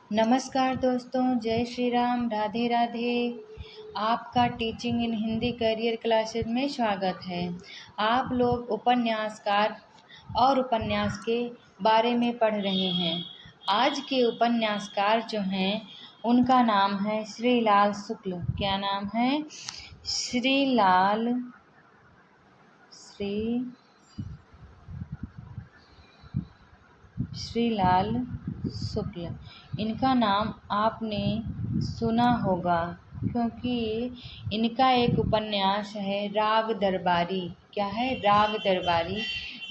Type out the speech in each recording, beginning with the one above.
नमस्कार दोस्तों, जय श्री राम, राधे राधे। आपका teaching in Hindi career classes में स्वागत है। आप लोग उपन्यासकार और उपन्यास के बारे में पढ़ रहे हैं। आज के उपन्यासकार जो हैं उनका नाम है श्रीलाल शुक्ल। क्या नाम है? श्रीलाल शुक्ल। इनका नाम आपने सुना होगा क्योंकि इनका एक उपन्यास है राग दरबारी। क्या है? राग दरबारी,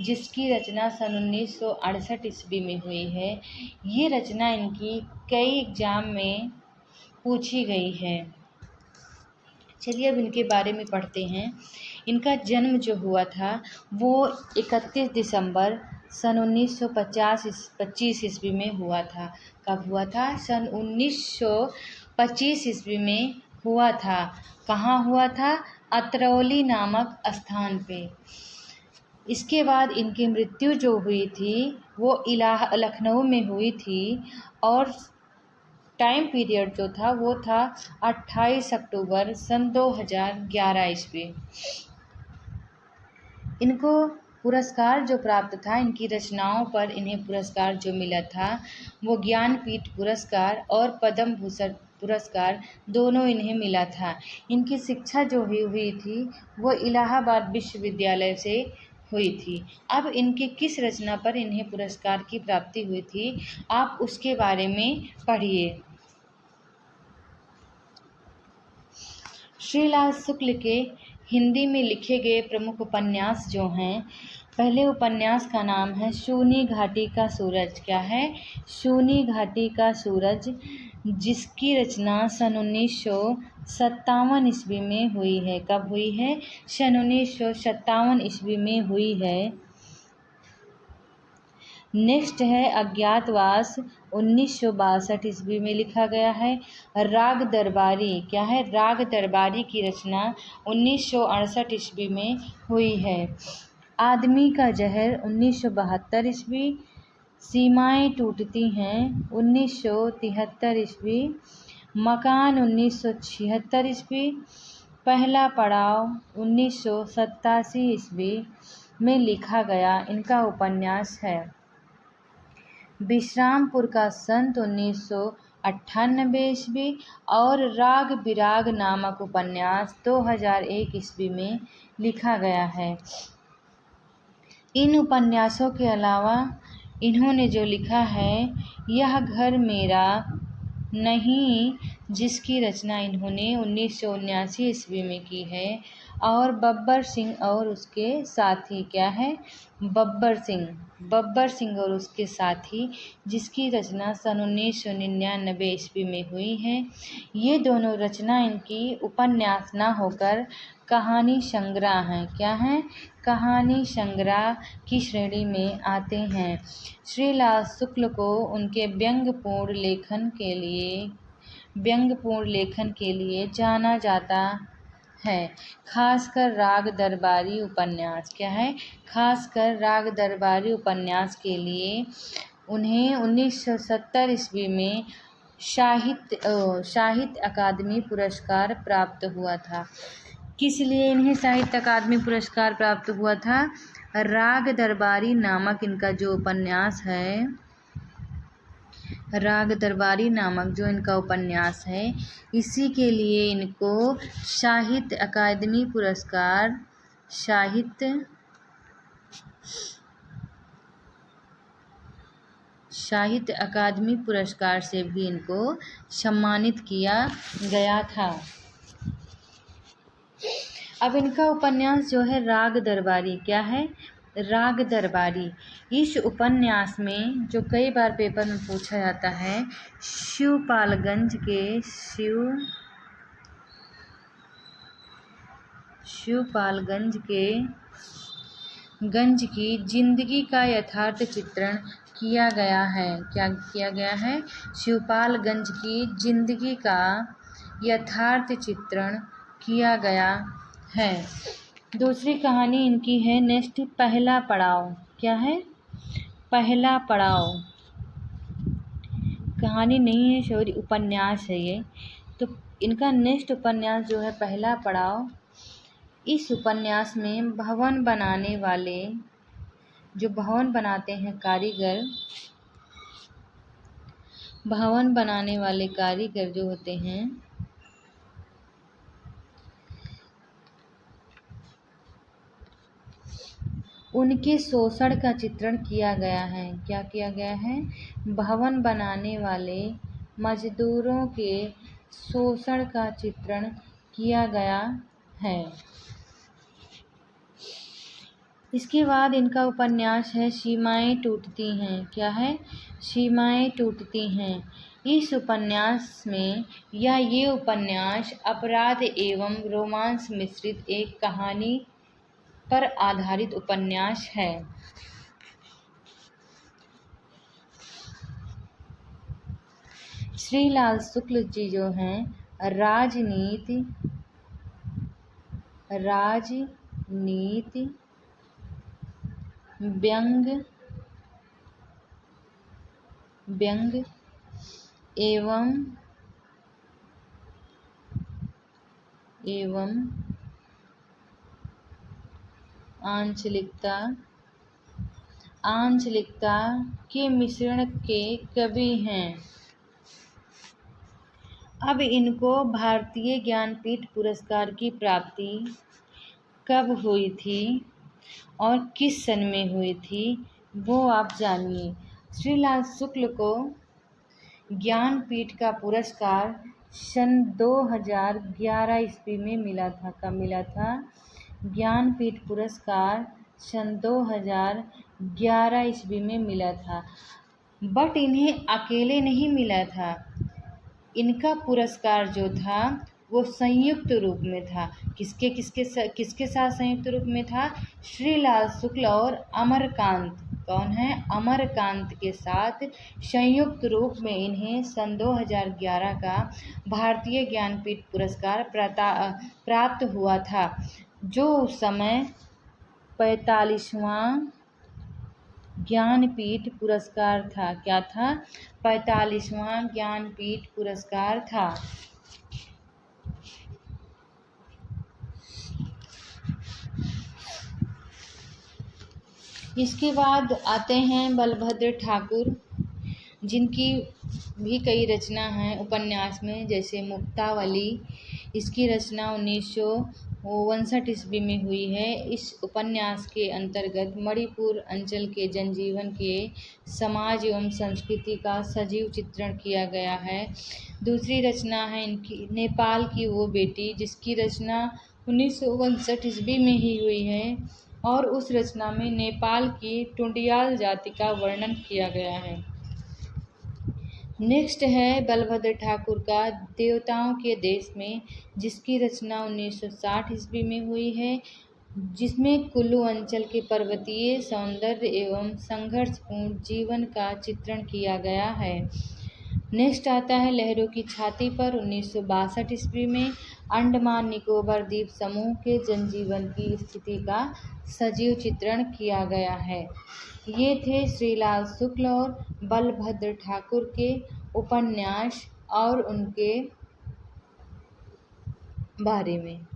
जिसकी रचना सन 1968 ईस्वी में हुई है। ये रचना इनकी कई एग्जाम में पूछी गई है। चलिए अब इनके बारे में पढ़ते हैं। इनका जन्म जो हुआ था वो 31 दिसंबर सन 1925 ईस्वी में हुआ था। कब हुआ था? सन 1925 ईस्वी में हुआ था। कहाँ हुआ था? अतरौली नामक स्थान पे। इसके बाद इनकी मृत्यु जो हुई थी वो लखनऊ में हुई थी और टाइम पीरियड जो था वो था 28 अक्टूबर सन 2011 ईस्वी। इनको पुरस्कार जो प्राप्त था, इनकी रचनाओं पर इन्हें पुरस्कार जो मिला था वो ज्ञानपीठ पुरस्कार और पद्म भूषण पुरस्कार दोनों इन्हें मिला था। इनकी शिक्षा जो हुई थी वो इलाहाबाद विश्वविद्यालय से हुई थी। अब इनके किस रचना पर इन्हें पुरस्कार की प्राप्ति हुई थी, आप उसके बारे में पढ़िए। श्रीलाल शुक्ल के हिंदी में लिखे गए प्रमुख उपन्यास जो हैं, पहले उपन्यास का नाम है शूनी घाटी का सूरज। क्या है? शूनी घाटी का सूरज, जिसकी रचना सन 1957 ईस्वी में हुई है। कब हुई है? सन 1957 ईस्वी में हुई है। नेक्स्ट है अज्ञातवास, 1962 ईस्वी में लिखा गया है। राग दरबारी। क्या है? राग दरबारी की रचना 1968 ईस्वी में हुई है। आदमी का जहर 1972 ईस्वी। सीमाएं टूटती हैं 1973 ईस्वी। मकान 1976 ईस्वी। पहला पड़ाव 1987 ईस्वी में लिखा गया इनका उपन्यास है। विश्रामपुर का संत 1998 ईस्वी और राग बिराग नामक उपन्यास 2001 ईस्वी में लिखा गया है। इन उपन्यासों के अलावा इन्होंने जो लिखा है यह घर मेरा नहीं, जिसकी रचना इन्होंने 1979 ईस्वी में की है, और बब्बर सिंह और उसके साथी। क्या है? बब्बर सिंह और उसके साथी, जिसकी रचना सन 1999 ईस्वी में हुई है। ये दोनों रचना इनकी उपन्यास न होकर कहानी संग्रह हैं। क्या हैं? कहानी संग्रह की श्रेणी में आते हैं। श्रीलाल शुक्ल को उनके व्यंग्यपूर्ण लेखन के लिए जाना जाता है, खासकर राग दरबारी उपन्यास। क्या है? खासकर राग दरबारी उपन्यास के लिए उन्हें 1970 ईस्वी में साहित्य अकादमी पुरस्कार प्राप्त हुआ था। किस लिए इन्हें साहित्य अकादमी पुरस्कार प्राप्त हुआ था? राग दरबारी नामक इनका जो उपन्यास है, राग दरबारी नामक जो इनका उपन्यास है, इसी के लिए इनको साहित्य अकादमी पुरस्कार से भी इनको सम्मानित किया गया था। अब इनका उपन्यास जो है राग दरबारी। क्या है? राग दरबारी। इस उपन्यास में जो कई बार पेपर में पूछा जाता है, शिवपालगंज की जिंदगी का यथार्थ चित्रण किया गया है। क्या किया गया है? शिवपालगंज की जिंदगी का यथार्थ चित्रण किया गया है। दूसरी कहानी इनकी है नेक्स्ट, पहला पड़ाव। क्या है? पहला पड़ाव। कहानी नहीं है सॉरी, उपन्यास है ये। तो इनका नेक्स्ट उपन्यास जो है पहला पड़ाव, इस उपन्यास में भवन बनाने वाले, जो भवन बनाते हैं कारीगर, भवन बनाने वाले कारीगर जो होते हैं, उनके शोषण का चित्रण किया गया है। क्या किया गया है? भवन बनाने वाले मजदूरों के शोषण का चित्रण किया गया है। इसके बाद इनका उपन्यास है सीमाएं टूटती हैं। क्या है? सीमाएं टूटती हैं। इस उपन्यास में या ये उपन्यास अपराध एवं रोमांस मिश्रित एक कहानी पर आधारित उपन्यास है। श्रीलाल शुक्ल जी जो हैं राजनीति व्यंग एवं आंचलिकता के मिश्रण के कवि हैं। अब इनको भारतीय ज्ञानपीठ पुरस्कार की प्राप्ति कब हुई थी और किस सन में हुई थी, वो आप जानिए। श्रीलाल शुक्ल को ज्ञानपीठ का पुरस्कार सन 2011 ईस्वी में मिला था। कब मिला था? ज्ञानपीठ पुरस्कार सन 2011 ईस्वी में मिला था। बट इन्हें अकेले नहीं मिला था। इनका पुरस्कार जो था वो संयुक्त रूप में था। किसके साथ संयुक्त रूप में था? श्रीलाल शुक्ल और अमरकांत। कौन है? अमरकांत के साथ संयुक्त रूप में इन्हें सन 2011 का भारतीय ज्ञानपीठ पुरस्कार प्राप्त हुआ था, जो उस समय 45वां ज्ञानपीठ पुरस्कार था। क्या था? 45वां ज्ञानपीठ पुरस्कार था। इसके बाद आते हैं बलभद्र ठाकुर, जिनकी भी कई रचना हैं उपन्यास में, जैसे मुक्तावली। इसकी रचना 1959 ईस्वी में हुई है। इस उपन्यास के अंतर्गत मणिपुर अंचल के जनजीवन के समाज एवं संस्कृति का सजीव चित्रण किया गया है। दूसरी रचना है इनकी नेपाल की वो बेटी, जिसकी रचना 1959 ईस्वी में ही हुई है, और उस रचना में नेपाल की टुंडियाल जाति का वर्णन किया गया है। नेक्स्ट है बलभद्र ठाकुर का देवताओं के देश में, जिसकी रचना 1960 ईस्वी में हुई है, जिसमें कुल्लू अंचल के पर्वतीय सौंदर्य एवं संघर्षपूर्ण जीवन का चित्रण किया गया है। नेक्स्ट आता है लहरों की छाती पर, 1962 ईस्वी में अंडमान निकोबार द्वीप समूह के जनजीवन की स्थिति का सजीव चित्रण किया गया है। ये थे श्रीलाल शुक्ल और बलभद्र ठाकुर के उपन्यास और उनके बारे में।